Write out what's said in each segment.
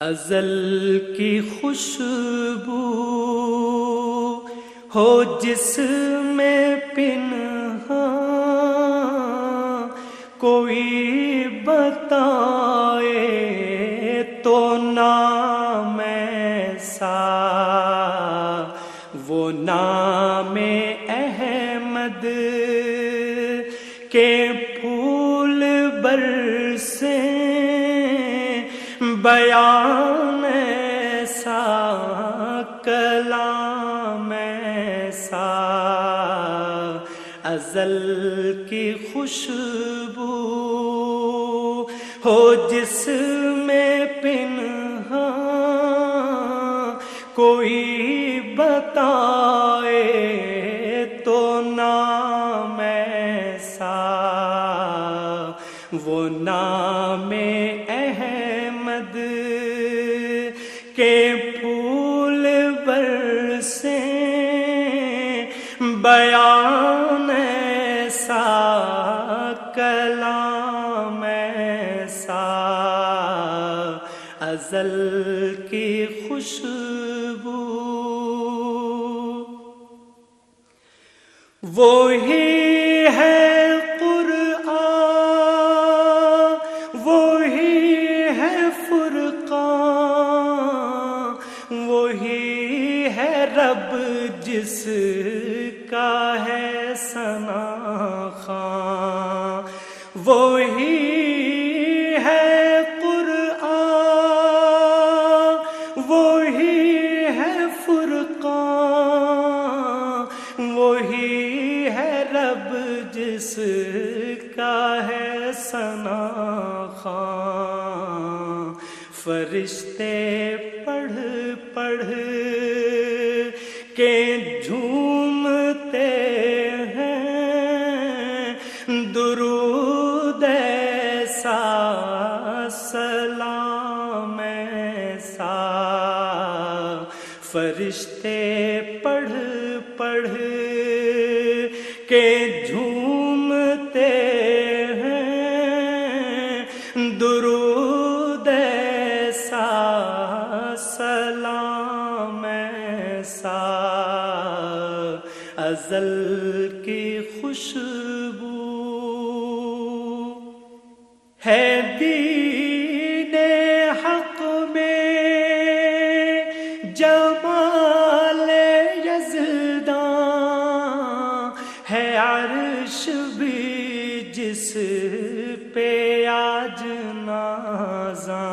ازل کی خوشبو ہو جس میں پنہاں، کوئی بتائے تو نام ایسا، وہ نام احمد کے پھول برسیں، بیان ایسا، کلام ایسا، ازل کی خوشبو ہو جس میں پنہاں، کوئی بتائے تو نام ایسا، وہ نام احمد کے پھول برسیں، بیان ایسا، کلام ایسا، ازل کی خوشبو وہی ہے قرآن، وہی ہے فرقان، وہی ہے رب جس کا ہے ثنا خواں، وہی ہے قرآن، وہی ہے فرقان، وہی ہے رب جس کا ہے ثنا خواں، فرشتے پڑھ پڑھ کے جھومتے ہیں، درود ایسا، سلام ایسا، فرشتے پڑھ پڑھ کے جھومتے ہیں، درود ایسا، سلام ایسا، ازل کی خوشبو ہے دین حق میں، جمال یزداں ہے، عرش بھی جس پہ آج نازاں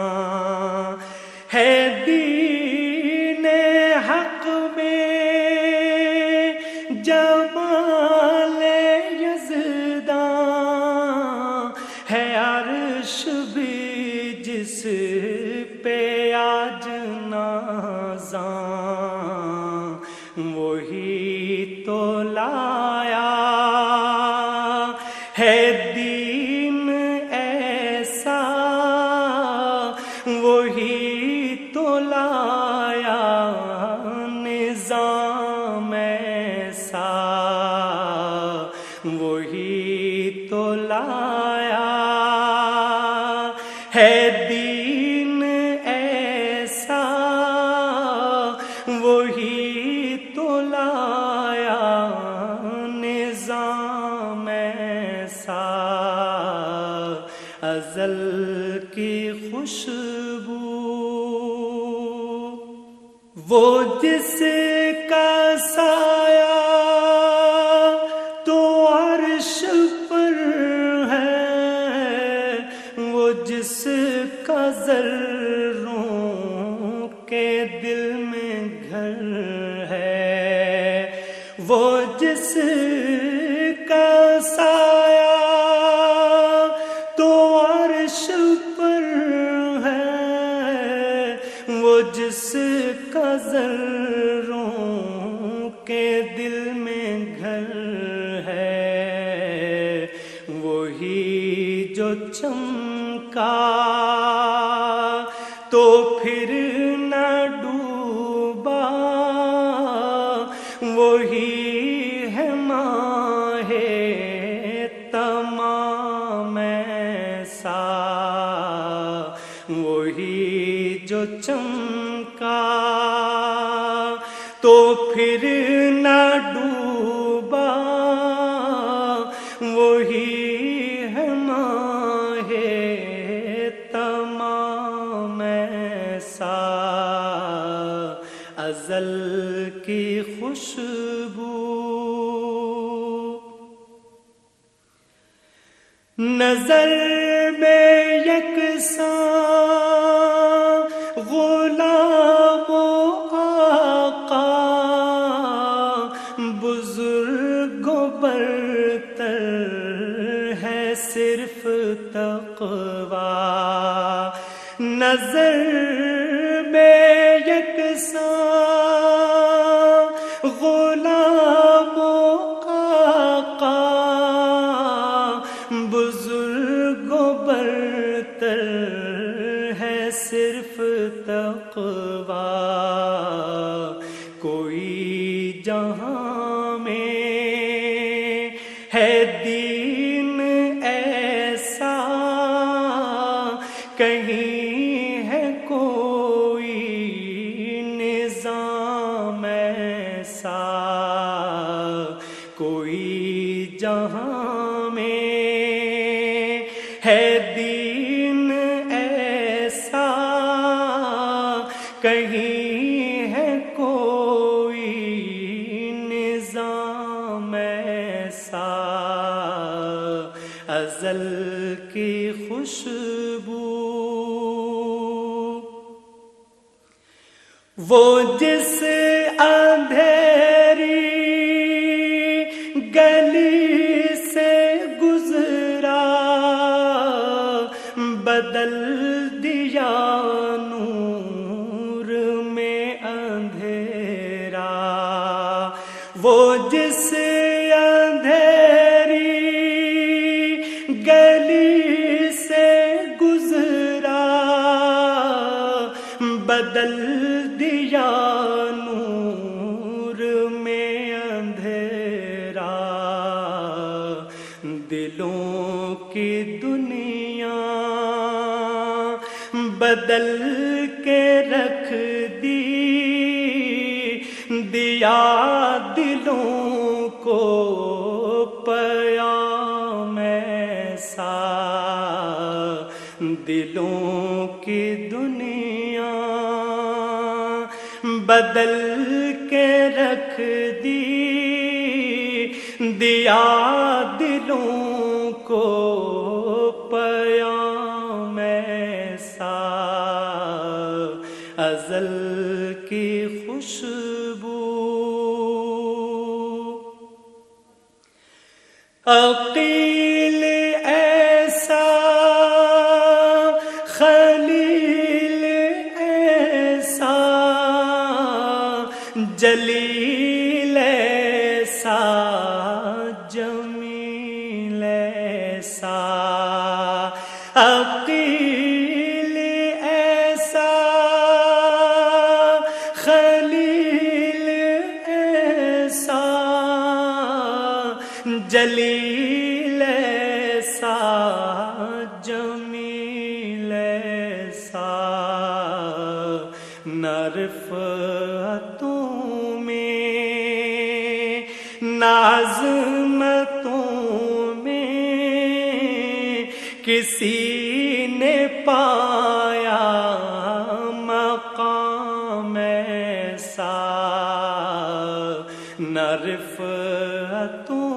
ہے، دین حق میں جمال یزداں ہے، عرش بھی جس پہ آج نازاں، وہی تو لایا ہے دین ایسا، وہی تو لایا نظام ایسا، وہی تو لایا ہے دین ایسا، وہی تو لایا نظام ایسا، ازل کی خوشبو وہ جس کا سایہ تو عرش پر ہے، وہ جس کا ذروں کے دل میں گھر ہے، وہ جس کا سایہ تو عرش پر ہے، وہ جس کا ذروں کے دل میں گھر ہے، وہی جو چمکا تو پھر نہ ڈوبا، وہی ہے ماہ تمام ایسا، وہی جو چمکا تو پھر نہ ڈوبا، وہی ہے ماہ تمام ایسا، ازل کی خوشبو نظر میں یکساں غلام و آقا، بزرگ و برتر ہے صرف تقویٰ، نظر میں یکساں غلام و آقا، بزرگ و برتر ہے صرف تقویٰ، کوئی جہاں میں ہے دین ایسا، کہیں ہے کوئی نظام ایسا، کوئی جہاں میں ہے دین ایسا، کہیں ہے کوئی نظام ایسا، ازل کی خوشبو وہ جس اندھیری گلی سے گزرا، بدل دیا نور میں اندھیرا، وہ جس اندھیری گلی سے گزرا، بدل دیا نور میں اندھیرا، دلوں کی دنیا بدل کے رکھ دی، دیا دلوں کو پیام ایسا، دلوں کی دنیا بدل کے رکھ دی، دیا دلوں کو پیام ایسا، ازل کی خوشبو عقیل ایسا، خلیل ایسا، جلیل ایسا، جمیل ایسا، عقیل ایسا، خلیل ایسا، جلیل ایسا، جمیل ایسا، نہ رفعتوں میں نہ عظمتوں میں کسی نے پایا مقام ایسا، نہ رفعتوں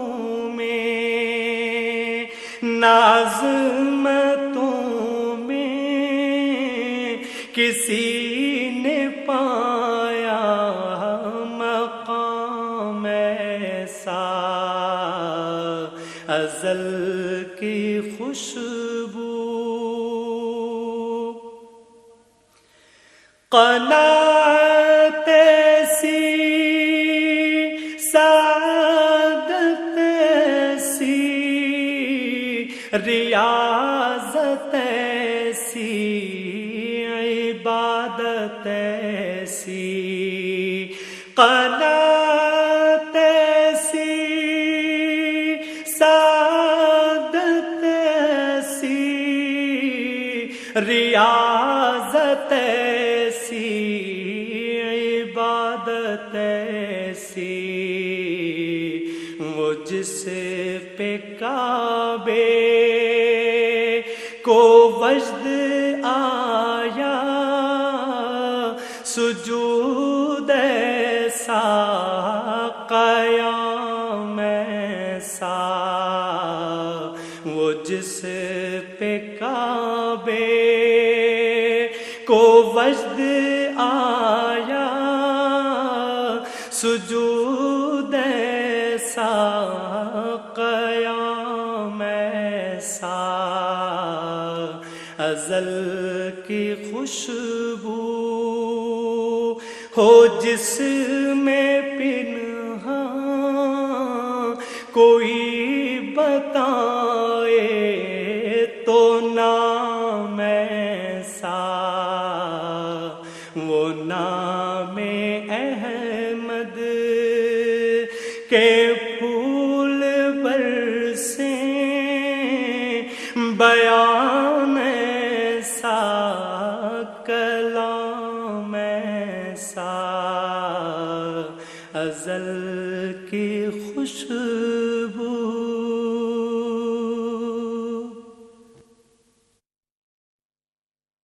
میں نہ عظمتوں میں کسی نے پایا مقام ایسا، ازل کی خوشبو قناعت ایسی، سعادت ایسی، ریاضت ایسی، عبادت ایسی، قناعت ایسی، سعادت ایسی، ریاضت ایسی، ایسی وہ جس پہ کعبے کو وجد آیا سجود ایسا قیام ایسا وہ جس پہ کعبے کو وجد آیا سجود ایسا قیام ایسا ازل کی خوشبو ہو جس میں پنہاں کوئی بتائے تو نام ایسا وہ نام احمد کے پھول برسیں بیان ایسا کلام ایسا ازل کی خوشبو